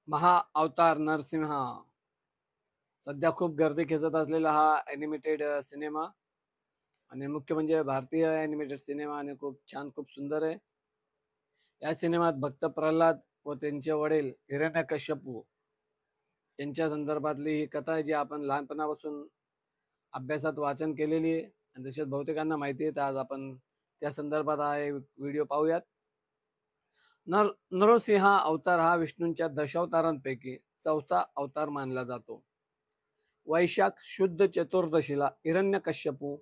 महा अवतार नरसिंहा सध्या खूप गर्दी खेचत असलेला हा ॲनिमेटेड सिनेमा आणि मुख्य म्हणजे भारतीय ॲनिमेटेड सिनेमा आणि खूप छान, खूप सुंदर आहे. या सिनेमात भक्त प्रल्हाद व त्यांचे वडील हिरण्यकश्यपू यांच्या संदर्भातली ही कथा आहे, जी आपण लहानपणापासून अभ्यासात वाचन केलेली आहे आणि तसेच बहुतेकांना माहिती आहे. तर आज आपण त्या संदर्भात हा एक व्हिडिओ पाहूयात. नरसिंहा अवतार हा विष्णूंच्या दशावतारांपैकी चौथा अवतार मानला जातो. वैशाख शुद्ध चतुर्दशीला हिरण्यकश्यपू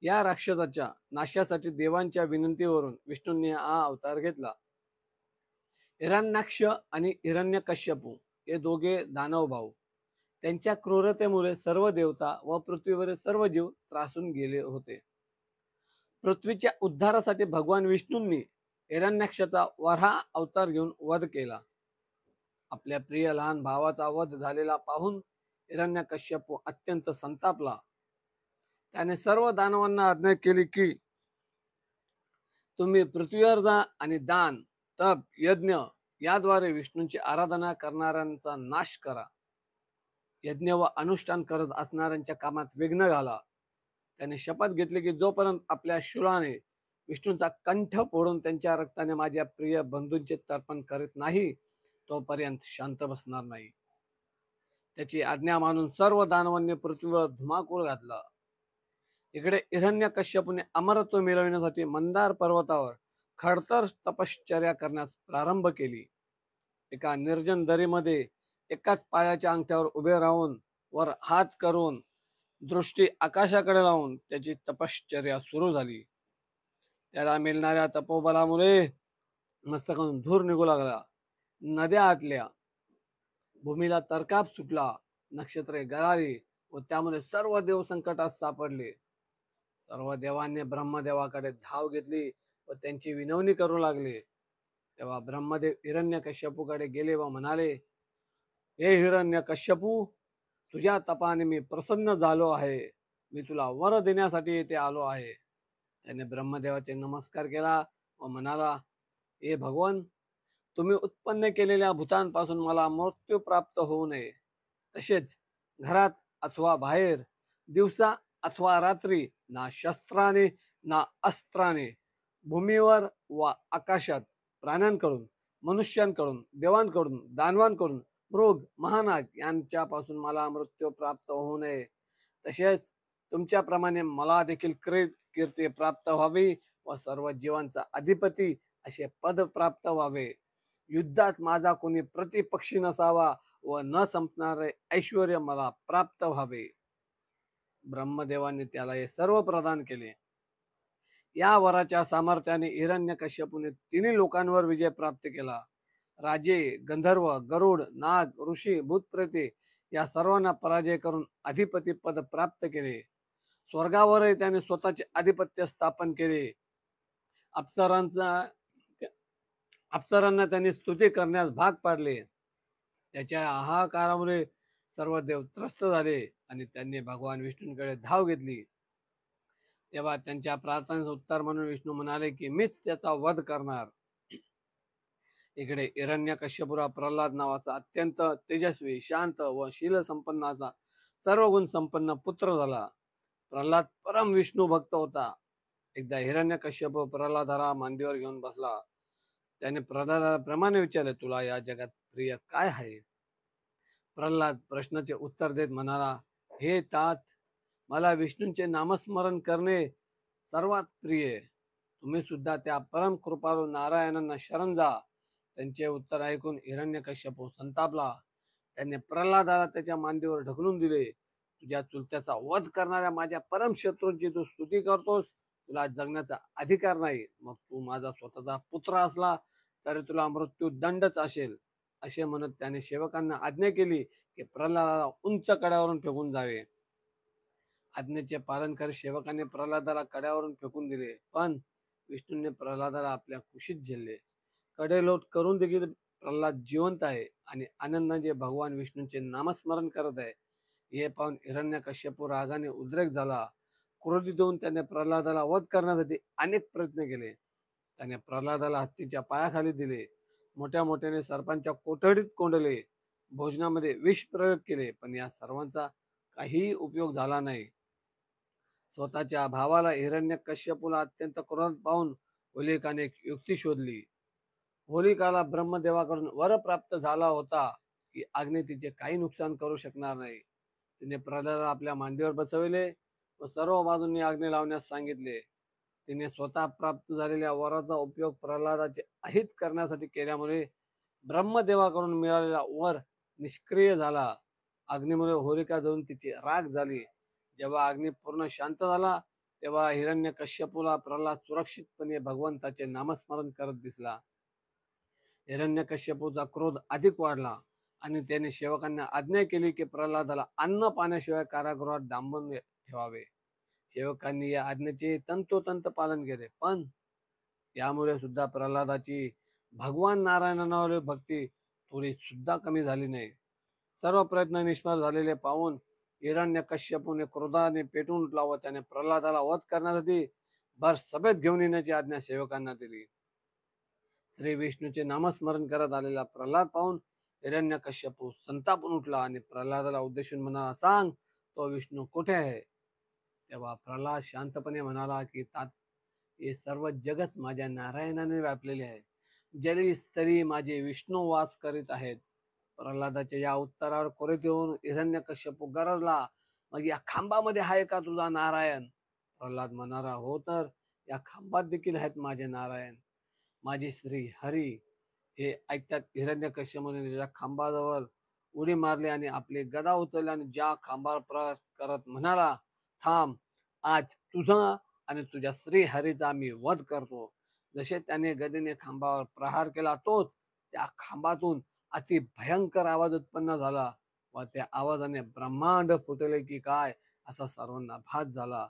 या राक्षसाच्या नाशासाठी देवांच्या विनंतीवरून विष्णूंनी हा अवतार घेतला. हिरण्याक्ष आणि हिरण्यकश्यपू हे दोघे दानव भाऊ. त्यांच्या क्रूरतेमुळे सर्व देवता व पृथ्वीवरील सर्व जीव त्रासून गेले होते. पृथ्वीच्या उद्धारासाठी भगवान विष्णूंनी हिरण्याक्षाचा वराह अवतार घेऊन वध केला. आपल्या प्रिय लहान भावाचा वध झालेला पाहून हिरण्यकश्यपू अत्यंत संतापला. त्याने सर्व दानवांना आज्ञा केली की तुम्ही पृथ्वीवर जा आणि दान, तप, यज्ञ याद्वारे विष्णूंची आराधना करणाऱ्यांचा नाश करा. यज्ञ व अनुष्ठान करत असणाऱ्यांच्या कामात विघ्न घाला. त्याने शपथ घेतली की जोपर्यंत आपल्या शूळाने विष्णूंचा कंठ फोडून त्यांच्या रक्ताने माझ्या प्रिय बंधूंचे तर्पण करीत नाही, तोपर्यंत शांत बसणार नाही. त्याची आज्ञा मानून सर्व दानवांनी पृथ्वीवर धुमाकूळ घातला. इकडे हिरण्यकश्यपूने अमरत्व मिळवण्यासाठी मंदार पर्वतावर खडतर तपश्चर्या करण्यास प्रारंभ केली. एका निर्जन दरीमध्ये एकाच पायाच्या अंगठ्यावर उभे राहून वर हात करून दृष्टी आकाशाकडे लावून त्याची तपश्चर्या सुरू झाली. त्याला मिळणाऱ्या तपोबलामुळे मस्तकातून धूर निघू लागला. नद्या आटल्या, भूमीला तरकाप सुटला, नक्षत्रे गळाली व त्यामुळे सर्व देव संकटात सापडले. सर्व देवांनी ब्रह्मदेवाकडे धाव घेतली व त्यांची विनवणी करू लागले. तेव्हा ब्रह्मदेव हिरण्यकश्यपूकडे गेले व म्हणाले, हे हिरण्यकश्यपू, तुझ्या तपाने मी प्रसन्न झालो आहे. मी तुला वर देण्यासाठी येथे आलो आहे. त्याने ब्रह्मदेवाचे नमस्कार केला व म्हणाला, हे भगवान, तुम्ही उत्पन्न केलेल्या भूतांपासून मला मृत्यू प्राप्त होऊ नये, तसेच घरात अथवा बाहेर, दिवसा अथवा रात्री, ना शस्त्राने ना अस्त्राने, भूमीवर व आकाशात, प्राण्यांकडून, मनुष्यांकडून, देवांकडून, दानवांकडून, मृग, महानाग यांच्यापासून मला मृत्यू प्राप्त होऊ नये. तसेच तुमच्याप्रमाणे मला देखील कीर्ती प्राप्त व्हावी व सर्व जीवांचा अधिपती असे पद प्राप्त व्हावे. युद्धात माझा कोणी प्रतिपक्षी नसावा व न संपणारे ऐश्वर मला प्राप्त व्हावे. ब्रह्मदेवाने त्याला हे सर्व प्रदान केले. या वराच्या सामर्थ्याने हिरण्यकश्यपूने तिन्ही लोकांवर विजय प्राप्त केला. राजे, गंधर्व, गरुड, नाग, ऋषी, भूतप्रेते या सर्वांना पराजय करून अधिपती पद प्राप्त केले. स्वर्गावरही त्याने स्वतःचे आधिपत्य स्थापन केले. अप्सरांचा अप्सरांना त्यांनी स्तुती करण्यास भाग पाडले. त्याच्या हाहाकारामुळे सर्व देव त्रस्त झाले आणि त्यांनी भगवान विष्णूंकडे धाव घेतली. तेव्हा त्यांच्या प्रार्थनेचं उत्तर म्हणून विष्णू म्हणाले की मीच त्याचा वध करणार. इकडे हिरण्यकश्यपूला प्रल्हाद नावाचा अत्यंत तेजस्वी, शांत व शील संपन्नाचा सर्व गुण संपन्न पुत्र झाला. प्रल्हाद परम विष्णू भक्त होता. एकदा हिरण्यकश्यप प्रल्हादाला मांडीवर घेऊन बसला. त्याने प्रल्हादाला प्रमाणे विचारले, तुला या जगात प्रिय काय आहे? प्रल्हाद प्रश्नाचे उत्तर देत म्हणाला, हे तात, मला विष्णूंचे नामस्मरण करणे सर्वात प्रिय. तुम्ही सुद्धा त्या परम कृपाळू नारायणांना शरण जा. त्यांचे उत्तर ऐकून हिरण्यकश्यप संतापला. त्याने प्रल्हादाला त्याच्या मांडीवर ढकलून दिले. तुझ्या चुलत्याचा वध करणाऱ्या माझ्या परम शत्रूंची तू स्तुती करतोस. तुला जगण्याचा अधिकार नाही. मग तू माझा स्वतःचा पुत्र असला तरी तुला मृत्यू दंडच असेल. असे म्हणत त्याने सेवकांना आज्ञा केली की प्रल्हादाला उंच कड्यावरून फेकून जावे. आज्ञेचे पालन करीत सेवकांनी प्रल्हादाला कड्यावरून फेकून दिले. पण विष्णूने प्रल्हादाला आपल्या कुशीत झेलले. कडेलोट करून देखील प्रल्हाद जिवंत आहे आणि आनंदाने भगवान विष्णूंचे नामस्मरण करत आहे. हे पाहून हिरण्यकश्यप रागाने उद्रेक झाला. क्रोधित होऊन त्याने प्रल्हादाला वध करण्यासाठी अनेक प्रयत्न केले. त्याने प्रल्हादाला हत्तीच्या पायाखाली दिले. मोठ्या मोठ्याने सर्पांच्या कोठडीत कोंडले. भोजनामध्ये विष प्रयोग केले, पण या सर्वांचा काहीही उपयोग झाला नाही. स्वतःच्या भावाला हिरण्यकश्यपूला अत्यंत क्रोध पाहून होलिकाने एक युक्ती शोधली. होलिकाला ब्रह्मदेवाकडून वर प्राप्त झाला होता की अग्नी तिचे काही नुकसान करू शकणार नाही. तिने प्रल्हादाला आपल्या मांडीवर बसविले व सर्व बाजूंनी अग्नी लावण्यास सांगितले. तिने स्वतः प्राप्त झालेल्या वराचा उपयोग प्रल्हादाचे अहित करण्यासाठी केल्यामुळे ब्रह्मदेवाकडून मिळालेला वर निष्क्रिय झाला. अग्नीमुळे होलिका जळून तिची राख झाली. जेव्हा अग्नी पूर्ण शांत झाला तेव्हा हिरण्यकश्यपूला प्रल्हाद सुरक्षितपणे भगवंताचे नामस्मरण करत दिसला. हिरण्यकश्यपूचा क्रोध अधिक वाढला आणि त्याने सेवकांना आज्ञा केली की प्रल्हादाला अन्न पाण्याशिवाय कारागृहात डांबून ठेवावे. सेवकांनी या आज्ञेचे तंतोतंत पालन केले, पण यामुळे सुद्धा प्रल्हादाची भगवान नारायणावर भक्ती थोडी सुद्धा कमी झाली नाही. सर्व प्रयत्न निष्फळ झालेले पाहून हिरण्यकश्यपूने क्रोधाने पेटून उठला व त्याने प्रल्हादाला वध करण्यासाठी भर सभेत घेऊन येण्याची आज्ञा सेवकांना दिली. श्री विष्णूचे नामस्मरण करत आलेला प्रल्हाद पाहून हिरण्यकश्यपू संतापून उठला आणि प्रल्हादाला उद्देशून म्हणाला, सांग तो विष्णू कुठे आहे? तेव्हा प्रल्हाद शांतपणे म्हणाला की तात हे सर्व जगच माझ्या नारायणाने व्यापलेले आहे. जली स्तरी माझे विष्णू वास करीत आहेत. प्रल्हादाच्या या उत्तरावर कोरीत येऊन हिरण्यकश्यपू गरजला, मग या खांबामध्ये आहे का तुझा नारायण? प्रल्हाद म्हणाला, हो तर या खांबात देखील आहेत माझे नारायण. माझे श्री हरी. हे ऐकतात हिरण्यकश्यपूने त्याच्या खांबाजवळ उडी मारली आणि आपली गदा उचलली आणि ज्या खांबावर प्रहार करत म्हणाला, थांब, आज तुझा आणि तुझ्या श्री हरीचा मी वध करतो. जसे त्याने गदेने खांबावर प्रहार केला तोच त्या खांबातून अति भयंकर आवाज उत्पन्न झाला व त्या आवाजाने ब्रह्मांड फुटले की काय असा सर्वांना भास झाला.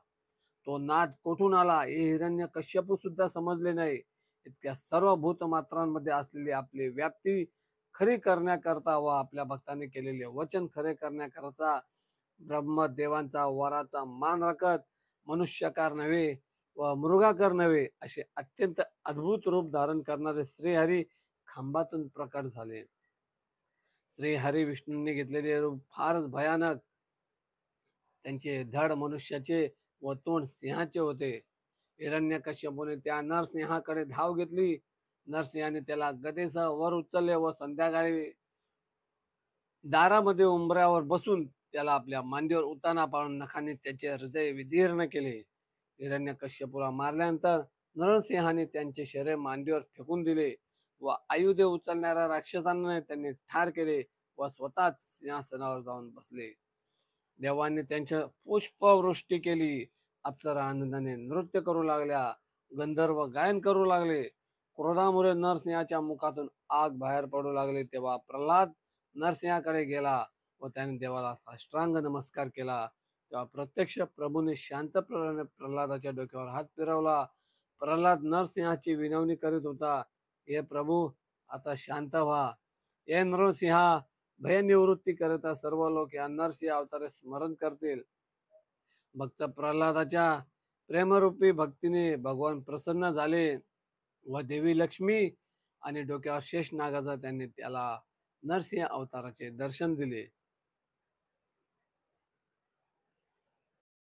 तो नाद कोठून आला हे हिरण्यकश्यपू सुद्धा समजले नाही. इतक्या सर्व भूतमात्रांमध्ये असलेली आपली व्याप्ती खरी करण्याकरता व आपल्या भक्तांनी केलेले वचन खरे करण्याकरता ब्रह्मदेवांचा वराचा मान राखत मनुष्यकार नव्हे व मृगाकार नव्हे असे अत्यंत अद्भुत रूप धारण करणारे श्रीहरी खांबातून प्रकट झाले. श्रीहरी विष्णूंनी घेतलेले रूप फारच भयानक. त्यांचे धड मनुष्याचे व तोंड सिंहाचे होते. हिरण्यकश्यपूने त्या नरसिंहाकडे धाव घेतली. नरसिंहाने त्याला गदेसह वर उचलले व संध्याकाळी दारामध्ये उंबऱ्यावर बसून त्याला आपल्या मांडीवर उताना पाडून नखाने त्याचे हृदय विदीर्ण केले. हिरण्यकश्यपूला मारल्यानंतर नरसिंहाने त्यांचे शरीर मांडीवर फेकून दिले व आयुधे उचलणाऱ्या राक्षसांना त्यांनी ठार केले व स्वतःच सिंहासनावर जाऊन बसले. देवांनी त्यांच्या पुष्पवृष्टी केली. अप्सरा आनंदाने नृत्य करू लागल्या. गंधर्व गायन करू लागले. क्रोधामुळे नरसिंहाच्या मुखातून आग बाहेर पडू लागले. तेव्हा प्रल्हाद नरसिंहाकडे गेला व त्याने देवाला साष्टांग नमस्कार केला. तेव्हा प्रत्यक्ष प्रभूने शांतपणे प्रल्हादाच्या डोक्यावर हात फिरवला. प्रल्हाद नरसिंहाची विनवणी करीत होता, हे प्रभू, आता शांत व्हा. हे नरसिंहा, भयनिवृत्ती करता सर्व लोक या नरसिंह अवतारे स्मरण करतील. भक्त प्रल्हादाच्या प्रेमरूपी भक्तीने भगवान प्रसन्न झाले व देवी लक्ष्मी आणि डोक्यावर शेष नागाचा त्यांनी त्याला नरसिंह अवताराचे दर्शन दिले.